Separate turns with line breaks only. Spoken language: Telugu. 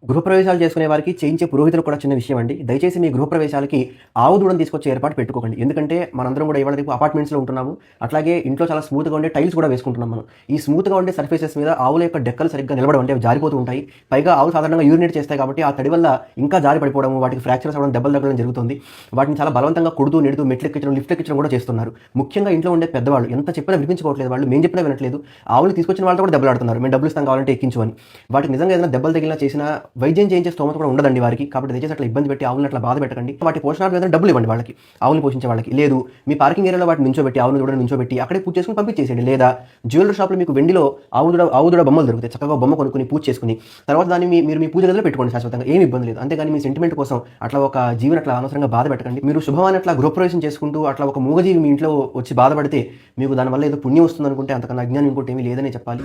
గృహప్రవేశాలు చేసుకునే వారికి చేయించే పురోహితులు కూడా చిన్న విషయం అండి. దయచేసి మీ గృహప్రవేశాలకి ఆవు దూడను తీసుకొచ్చే ఏర్పాటు పెట్టుకోకండి. ఎందుకంటే మనందరం కూడా ఇవాళ రేపు అపార్ట్మెంట్స్‌లో ఉంటున్నాము. అట్లాగే ఇంట్లో చాలా స్మూత్‌గా ఉండే టైల్స్ కూడా వేసుకుంటున్నాం మనం. ఈ స్మూత్‌గా ఉండే సర్ఫేసెస్ మీద ఆవుల యొక్క డెక్కలు సరిగ్గా నిలబడవు, అంటే అవి జారిపోతూ ఉంటాయి. పైగా ఆవులు సాధారణంగా యూరినేట్ చేస్తాయి కాబట్టి ఆ తడి వల్ల ఇంకా జారి పడిపోవడం, వాటికి ఫ్రాక్చర్స్ అవ్వడం, దెబ్బలు తగలడం జరుగుతుంది. వాటిని చాలా బలవంతంగా కొడుతూ, నెడుతూ, మెట్లెక్కించడం, లిఫ్ట్ ఎక్కించడం కూడా చేస్తున్నారు. ముఖ్యంగా ఇంట్లో ఉండే పెద్దవాళ్ళు ఎంత చెప్పినా వినిపించుకోవట్లేదు వాళ్ళు. మేము చెప్పినా వినట్లేదు. ఆవులు తీసుకొచ్చిన వాళ్ళతో కూడా దెబ్బలాడుతున్నారు. మేము డబ్బులు ఇస్తాం కావాలంటే ఎక్కించు అని. వాటికి నిజంగా ఏదైనా దెబ్బలు తగిలినా చేసినా వైద్యం చేయించే స్తోమత కూడా ఉండదండి వారికి. కాబట్టి దయచేసి అట్లా ఇబ్బంది పెట్టి ఆవులను అట్లా బాధ పెట్టకండి. వాటి పోషణార్థం ఏదైనా డబ్బులు ఇవ్వండి వాళ్ళకి, ఆవులను పోషించే వాళ్ళకి. లేదు మీ పార్కింగ్ ఏరియాలో వాటిని నించోబెట్టి, ఆవులను కూడా నించోబెట్టి అక్కడే పూజ చేసుకుని పంపించేసేయండి. లేదా జ్యువెలరీ షాప్లో మీకు వెండిలో ఆవుదూడ బొమ్మలు దొరుకుతాయి. చక్కగా బొమ్మ కొనుక్కుని పూజ చేసుకుని తర్వాత దాన్ని మీరు మీ పూజ గదిలో పెట్టుకోండి శాశ్వతంగా, ఏమి ఇబ్బంది లేదు. అంతేగాని మీ సెంటిమెంట్ కోసం అట్లా ఒక జీవిని అట్లా అనవసరంగా బాధ పెట్టకండి. మీరు శుభవాన్ని అట్లా గృహప్రవేశం చేసుకుంటూ అట్లా ఒక మూగజీవి మీ ఇంట్లో వచ్చి బాధపడితే మీకు దానివల్ల ఏదో పుణ్యం వస్తుంది అనుకుంటే అంతకన్నా అజ్ఞానం ఇంకోటి ఏమీ లేదనే చెప్పాలి.